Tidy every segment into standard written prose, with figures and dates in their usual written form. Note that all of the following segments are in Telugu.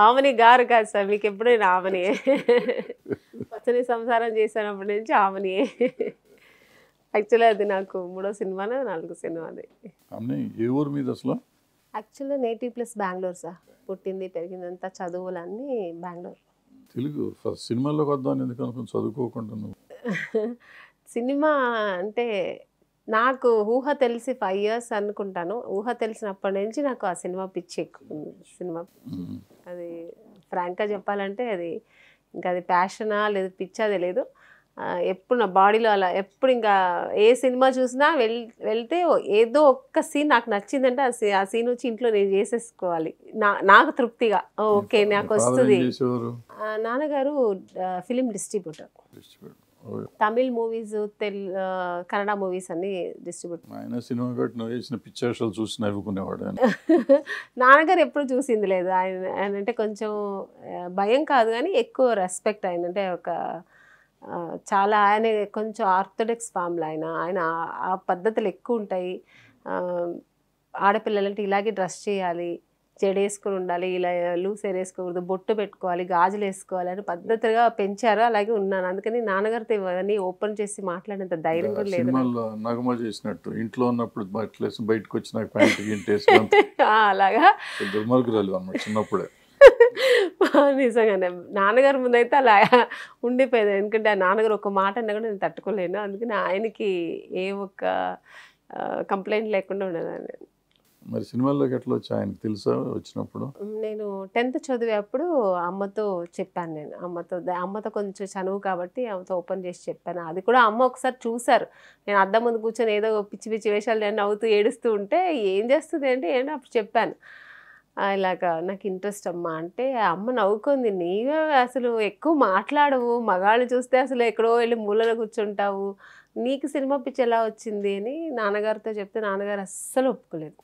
ఆమని గారు కాదు సార్, మీకు ఎప్పుడైనా ఆమనియే. పచ్చని సంసారం చేసినప్పటి నుంచి ఆమనియే. యాక్చువల్లీ అది నాకు 3వ సినిమానో 4వ సినిమాది. అన్నీ ఏ ఊరు మీద అసలు? యాక్చువల్గా నేటివ్ ప్లస్ బెంగళూరు సార్. పుట్టింది పెరిగిందంతా చదువులన్నీ బెంగళూరు. తెలుగు ఫస్ట్ సినిమాల్లోకి వద్దామని ఎందుకు అనుకుని చదువుకోకుండా నువ్వు? సినిమా అంటే నాకు ఊహ తెలిసి 5 years అనుకుంటాను. ఊహ తెలిసినప్పటి నుంచి నాకు ఆ సినిమా పిచ్చి ఎక్కువ ఉంది. సినిమా అది ఫ్రాంక్గా చెప్పాలంటే అది ఇంకా అది ప్యాషనా లేదు పిచ్చా తెలియదు. ఎప్పుడు నా బాడీలో అలా ఎప్పుడు ఇంకా ఏ సినిమా చూసినా వెళ్తే ఏదో ఒక్క సీన్ నాకు నచ్చిందంటే ఆ సీన్ వచ్చి ఇంట్లో నేను చేసేసుకోవాలి, నాకు తృప్తిగా. ఓకే నాకు వస్తుంది. నాన్నగారు film distributor. Tamil movies, Kannada movies అన్ని డిస్ట్రిబ్యూట్. ఆయన సినిమా పెట్టి నువ్వు వేసిన పిక్చర్స్ చూసి నవ్వుకునేవాడు. నాన్నగారు ఎప్పుడు చూసింది లేదు. ఆయన అంటే కొంచెం భయం కాదు కానీ ఎక్కువ రెస్పెక్ట్. ఆయన అంటే ఒక చాలా ఆయన కొంచెం ఆర్థోడాక్స్ ఫ్యామిలీ. ఆయన ఆ పద్ధతులు ఎక్కువ ఉంటాయి. ఆడపిల్లలంటే ఇలాగే డ్రెస్ చేయాలి, జడేసుకుని ఉండాలి, ఇలా లూస్ హెయిర్ వేసుకోకూడదు, బొట్టు పెట్టుకోవాలి, గాజులు వేసుకోవాలి అని పద్ధతిగా పెంచారు. అలాగే ఉన్నాను. అందుకని నాన్నగారితో ఇవన్నీ ఓపెన్ చేసి మాట్లాడేంత ధైర్యం కూడా లేదు. నగమ చేసినట్టు ఇంట్లో ఉన్నప్పుడు బయటకు వచ్చి నాకు ప్యాంట్ అలాగా దుర్మార్గురాలు అన్నమాట చిన్నప్పుడే. నిజంగానే నాన్నగారి ముందైతే అలా ఉండిపోయేది. ఎందుకంటే ఆ నాన్నగారు ఒక మాట అన్నా కూడా నేను తట్టుకోలేను. అందుకని ఆయనకి ఏ ఒక్క కంప్లైంట్ లేకుండా ఉండేదాన్ని. మరి సినిమాల్లోకి ఎట్లా వచ్చి ఆయనకు తెలుసా వచ్చినప్పుడు? నేను 10th చదివేప్పుడు అమ్మతో చెప్పాను. నేను అమ్మతో కొంచెం చనువు కాబట్టి ఆమెతో ఓపెన్ చేసి చెప్పాను. అది కూడా అమ్మ ఒకసారి చూశారు. నేను అద్దం ముందు కూర్చొని ఏదో పిచ్చి పిచ్చి వేషాలు నవ్వుతూ ఏడుస్తూ ఉంటే ఏం చేస్తుంది ఏంటి అప్పుడు చెప్పాను. ఇలాగా నాకు ఇంట్రెస్ట్ అమ్మా అంటే అమ్మ నవ్వుకుంది. నీవే అసలు ఎక్కువ మాట్లాడవు, మగాళ్ళు చూస్తే అసలు ఎక్కడో వెళ్ళి మూలలో కూర్చుంటావు, నీకు సినిమా పిచ్చి ఎలా వచ్చింది అని నాన్నగారితో చెప్తే నాన్నగారు అస్సలు ఒప్పుకోలేదు.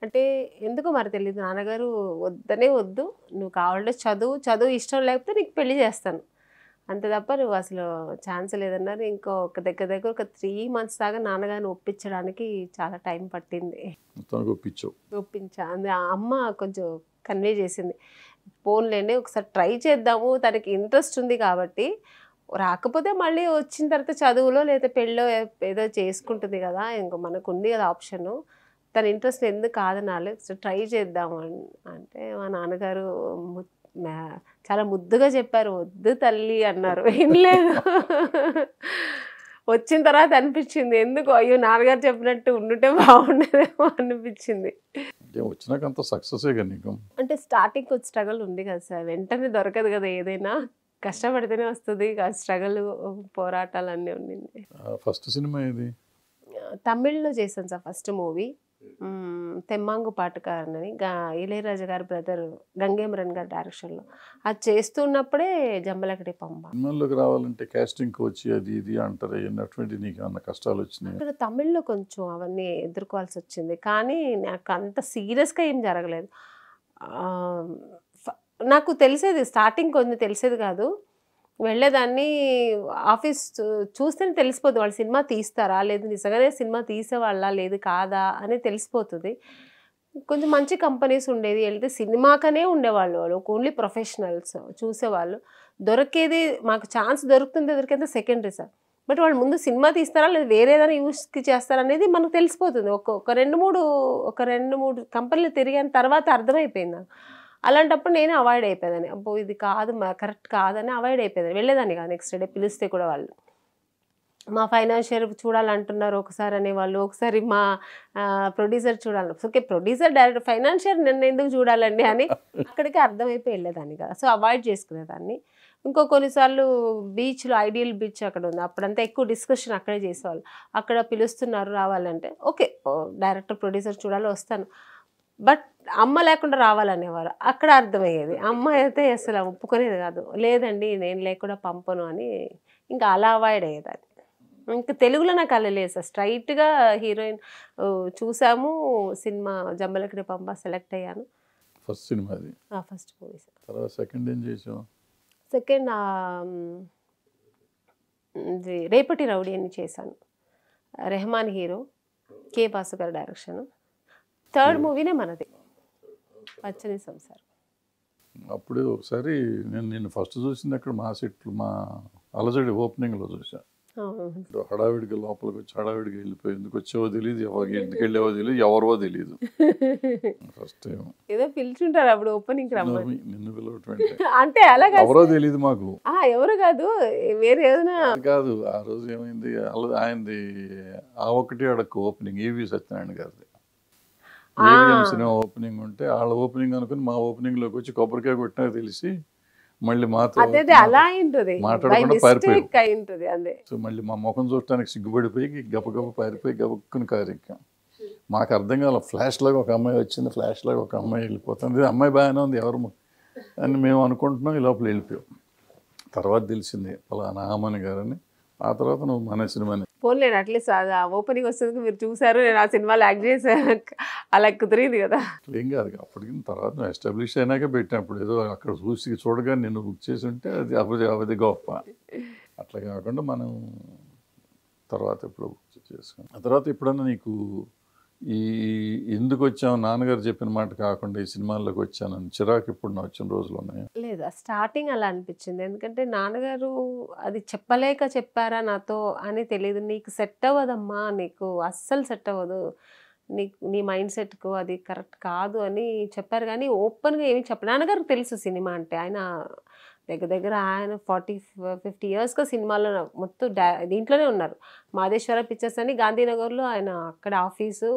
అంటే ఎందుకో మరి తెలియదు, నాన్నగారు వద్దనే వద్దు, నువ్వు కావాలంటే చదువు ఇష్టం లేకపోతే నీకు పెళ్లి చేస్తాను అంతే తప్ప నువ్వు అసలు ఛాన్స్ లేదన్నారు. ఒక దగ్గర ఒక 3 months దాకా నాన్నగారిని ఒప్పించడానికి చాలా టైం పట్టింది. ఒప్పించా. అమ్మ కొంచెం కన్వే చేసింది, పోన్లేండి ఒకసారి ట్రై చేద్దాము, తనకి ఇంట్రెస్ట్ ఉంది కాబట్టి, రాకపోతే మళ్ళీ వచ్చిన తర్వాత చదువులో లేదా పెళ్ళో ఏదో చేసుకుంటుంది కదా, ఇంకో మనకు ఉంది కదా ఆప్షను, తన ఇంట్రెస్ట్ ఎందుకు కాదనాలి, ట్రై చేద్దాము అంటే మా నాన్నగారు చాలా ముద్దుగా చెప్పారు. వద్దు తల్లి అన్నారు, వినలేదు. వచ్చిన తర్వాత అనిపించింది ఎందుకు అయ్యో నాన్నగారు చెప్పినట్టు ఉండుంటే బాగుండేదేమో అనిపించింది. అంటే స్టార్టింగ్ కొంచెం స్ట్రగుల్ ఉంది కదా సార్, వెంటనే దొరకదు కదా, ఏదైనా కష్టపడితేనే వస్తుంది. స్ట్రగుల్ పోరాటాలు అన్నీ ఉండింది. ఫస్ట్ సినిమా ఇది తమిళ్లో చేశాను సార్ ఫస్ట్ మూవీ, తెమ్మాంగు పాటకారని, ఇళయరాజా గారి బ్రదర్ గంగేమరన్ గారి డైరెక్షన్లో. అది చేస్తున్నప్పుడే జంబలకడి పంబ. సినిమాల్లోకి రావాలంటే కాస్టింగ్ వచ్చి అది ఇది అంటారు, అటువంటి నీకు అన్న కష్టాలు వచ్చినాయి? అక్కడ తమిళ్లో కొంచెం అవన్నీ ఎదుర్కోవాల్సి వచ్చింది, కానీ నాకు అంత సీరియస్గా ఏం జరగలేదు. నాకు తెలిసేది స్టార్టింగ్ కొంచెం తెలిసేది కాదు, వెళ్ళేదాన్ని. ఆఫీస్ చూస్తేనే తెలిసిపోతుంది వాళ్ళు సినిమా తీస్తారా లేదు, నిజంగానే సినిమా తీసేవాళ్ళ లేదు కాదా అని తెలిసిపోతుంది. కొంచెం మంచి కంపెనీస్ ఉండేది, వెళ్తే సినిమాకనే ఉండేవాళ్ళు, వాళ్ళు ఓన్లీ ప్రొఫెషనల్స్ చూసేవాళ్ళు. దొరికేది మాకు ఛాన్స్ దొరికేది సెకండరీ సార్. బట్ వాళ్ళు ముందు సినిమా తీస్తారా లేదు వేరే ఏదైనా యూస్కి చేస్తారా అనేది మనకు తెలిసిపోతుంది. ఒక రెండు మూడు కంపెనీలు తిరిగిన తర్వాత అర్థమైపోయింది నాకు. అలాంటప్పుడు నేను అవాయిడ్ అయిపోయేదాన్ని, అబ్బో ఇది కాదు కరెక్ట్ కాదని అవాయిడ్ అయిపోయేదాన్ని, వెళ్ళేదాన్ని కాదు. నెక్స్ట్ డే పిలిస్తే కూడా వాళ్ళు మా ఫైనాన్షియర్ చూడాలంటున్నారు ఒకసారి అనేవాళ్ళు, ఒకసారి మా ప్రొడ్యూసర్ చూడాలి. ఓకే ప్రొడ్యూసర్ డైరెక్టర్ ఫైనాన్షియర్ నన్ను ఎందుకు చూడాలండి అని అక్కడికి అర్థమైపోయి వెళ్ళేదాన్ని కదా. సో అవాయిడ్ చేసుకునేదాన్ని. కొన్నిసార్లు బీచ్లో ఐడియల్ బీచ్ అక్కడ ఉంది, అప్పుడంతా ఎక్కువ డిస్కషన్ అక్కడే చేసేవాళ్ళు. అక్కడ పిలుస్తున్నారు రావాలంటే ఓకే డైరెక్టర్ ప్రొడ్యూసర్ చూడాలి వస్తాను, బట్ అమ్మ లేకుండా రావాలనేవారు. అక్కడ అర్థమయ్యేది, అమ్మ అయితే అసలు ఒప్పుకునేది కాదు, లేదండి నేను లేకుండా పంపను అని. ఇంకా అలా అవాయిడ్ అయ్యేదాన్ని. ఇంకా తెలుగులో నాకు అలా లేదు సార్, స్ట్రైట్గా హీరోయిన్ చూసాము, సినిమా జంబలకడి పంప సెలెక్ట్ అయ్యాను. ఫస్ట్ సినిమా అది, ఫస్ట్ మూవీ సార్. తర్వాత సెకండ్ ఏం చేసావు? సెకండ్ రేపటి రౌడీ అని చేశాను, రెహమాన్ హీరో, కే బాసు డైరెక్షన్. థర్డ్ మూవీనే మనది పచ్చని సంసారం. అప్పుడు ఒకసారి నేను ఫస్ట్ చూసింది అక్కడ మా సెట్లు మా అలజడి ఓపెనింగ్లో చూసాను. హడావిడిగా లోపలికి వచ్చి హడావిడిగా వెళ్ళిపోయి ఎందుకు వచ్చేవో తెలియదు, ఎవరికి ఎందుకు వెళ్ళేవో తెలియదు, ఎవరో తెలియదు. ఫస్ట్ టైం ఏదో పిలుచుంటారు అప్పుడు ఓపెనింగ్ నిన్ను పిలవటం అంటే అలా ఎవరో తెలియదు మాకు. ఎవరు కాదు, వేరే ఏదైనా కాదు. ఆ రోజు ఏమైంది, ఆయనది ఆ ఒకటి అడక్క ఓపెనింగ్ ఈవి సత్యనారాయణ గారిది ఏవిఎం సినిమా ఓపెనింగ్ ఉంటే వాళ్ళ ఓపెనింగ్ అనుకుని మా ఓపెనింగ్ లోకి వచ్చి కొబ్బరికాయ కొట్టినా తెలిసి మళ్ళీ మాతో మాట్లాడకుండా పారిపోయి, సో మళ్ళీ మా ముఖం చూడటానికి సిగ్గుపడిపోయి గబగబ పారిపోయి గబక్కుని కారెక్కాం. మాకు అర్థం కాల, ఫ్లాష్ లాగా ఒక అమ్మాయి వచ్చింది, ఫ్లాష్ లాగా ఒక అమ్మాయి వెళ్ళిపోతుంది, అమ్మాయి బాగానే ఉంది ఎవరు అని మేము అనుకుంటున్నాం. ఈ లోపల వెళ్ళిపోయాం. తర్వాత తెలిసింది పలానా ఆమని గారని. ఆ తర్వాత నువ్వు మన సినిమాని పోన్లేను అట్లీస్ట్ ఓపెనింగ్ వస్తుంది మీరు చూసారు, నేను ఆ సినిమాలో యాక్ట్ చేశాను, అలా కుదిరింది కదా. ఏం కాదు, అప్పటికి తర్వాత నువ్వు ఎస్టాబ్లిష్ అయినాక పెట్టినప్పుడు ఏదో అక్కడ చూడగా నిన్ను బుక్ చేసి ఉంటే అది గొప్ప. అట్లా కాకుండా మనం తర్వాత ఎప్పుడు బుక్ చేసుకున్నాం. ఆ తర్వాత ఎప్పుడన్నా నీకు ఈ ఎందుకు వచ్చాము నాన్నగారు చెప్పిన మాట కాకుండా ఈ సినిమాల్లోకి వచ్చానని చిరాకు ఇప్పుడు నా వచ్చిన రోజులు ఉన్నాయి? లేదు, స్టార్టింగ్ అలా అనిపించింది. ఎందుకంటే నాన్నగారు అది చెప్పలేక చెప్పారా నాతో అని తెలియదు. నీకు సెట్ అవ్వదమ్మా, నీకు అస్సలు సెట్ అవ్వదు, నీ మైండ్ సెట్కు అది కరెక్ట్ కాదు అని చెప్పారు. కానీ ఓపెన్గా ఏమి చెప్పారు. నాన్నగారికి తెలుసు సినిమా అంటే. ఆయన దగ్గర ఆయన 40-50 ఇయర్స్గా సినిమాలో మొత్తం దీంట్లోనే ఉన్నారు. మాదేశ్వర పిక్చర్స్ అని గాంధీనగర్లో ఆయన అక్కడ ఆఫీసు,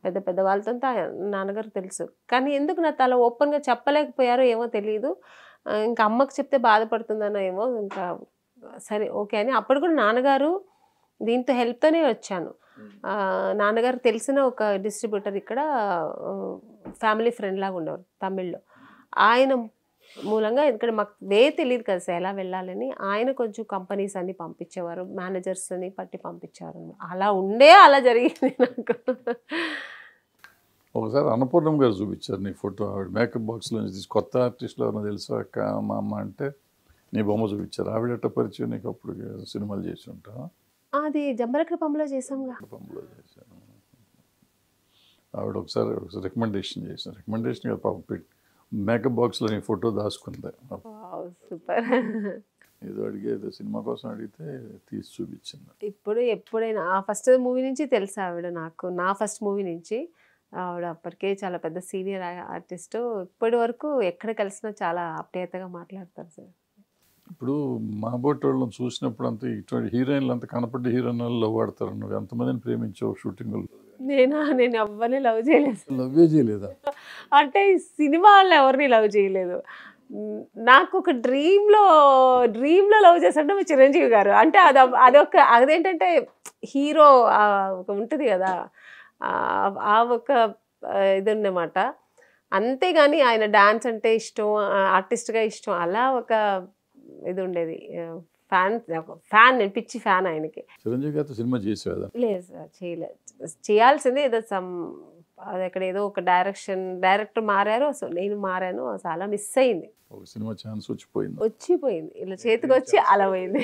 పెద్ద పెద్ద వాళ్ళతో నాన్నగారు తెలుసు. కానీ ఎందుకు నా తల ఓపెన్గా చెప్పలేకపోయారో ఏమో తెలియదు. ఇంకా అమ్మకు చెప్తే బాధపడుతుందనో ఏమో. ఇంకా సరే ఓకే అని అప్పుడు కూడా నాన్నగారు దీంతో హెల్ప్తోనే వచ్చాను. నాన్నగారు తెలిసిన ఒక డిస్ట్రిబ్యూటర్ ఇక్కడ ఫ్యామిలీ ఫ్రెండ్ లాగా ఉండేవారు తమిళ్లో. ఆయన మూలంగా ఇక్కడ మాకు తెలియదు కదా సార్ ఎలా వెళ్ళాలని, ఆయన కొంచెం కంపెనీస్ అన్ని పంపించేవారు, మేనేజర్స్ని పట్టి పంపించేవారు. అలా జరిగింది నాకు. ఒకసారి అన్నపూర్ణం గారు చూపించారు నీ ఫోటో, ఆవిడ మేకప్ బాక్స్లో తీసి కొత్త ఆర్టిస్టులు ఎవరైనా తెలుసా అక్క మా అమ్మ అంటే నీ బొమ్మ చూపించారు. ఆవిడట పరిచయం నీకు అప్పుడు సినిమాలు చేసి ఉంటా? అది జంబలకృపంలో చేసాము. చేశాను. ఆవిడ ఒకసారి రికమెండేషన్ చేశాను. రికమెండేషన్ కదా పాపం పెట్టి మేకప్ బాక్స్లో నీ ఫోటో దాచుకుంది. సూపర్. ఏదో అడిగేదో సినిమా కోసం అడిగితే తీసి చూపించింది. ఇప్పుడు ఎప్పుడైనా ఆ ఫస్ట్ మూవీ నుంచి తెలుసు ఆవిడ నాకు. నా ఫస్ట్ మూవీ నుంచి ఆవిడ అప్పటికే చాలా పెద్ద సీనియర్ ఆర్టిస్ట్. ఇప్పటి వరకు ఎక్కడ కలిసినా చాలా ఆప్యాయతగా మాట్లాడతారు సార్. ఇప్పుడు మా బోటి వాళ్ళని చూసినప్పుడు అంతా ఇటువంటి హీరోయిన్లు అంత కనపడ్డ హీరోయిన్లు లవ్ ఆడతారు. నువ్వు ఎంతమందిని ప్రేమించావు షూటింగ్లో? నేను ఎవరిని లవ్ చేయలేదు. లవ్వే చేయలేదా? అంటే సినిమా వాళ్ళు ఎవరిని లవ్ చేయలేదు. నాకు ఒక డ్రీమ్లో లవ్ చేస్తుంటే మా చిరంజీవి గారు. అంటే అదేంటంటే హీరో ఒక ఉంటుంది కదా, ఆ ఒక ఇది ఉన్నమాట. అంతేగాని ఆయన డాన్స్ అంటే ఇష్టం, ఆర్టిస్ట్గా ఇష్టం, అలా ఒక ఇది ఉండేది. ఫ్యాన్ పిచ్చి ఫ్యాన్ ఆయనకి. చిరంజీవి గారితో సినిమా చేసేదా? లేదు సార్, చేయలేదు. చేయాల్సిందే ఏదో అది అక్కడ ఏదో ఒక డైరెక్టర్ మారారు, సో నేను మారాను, చాలా మిస్ అయింది. ఒక సినిమా ఛాన్స్ వచ్చిపోయింది ఇలా చేతికి వచ్చి అలా పోయింది.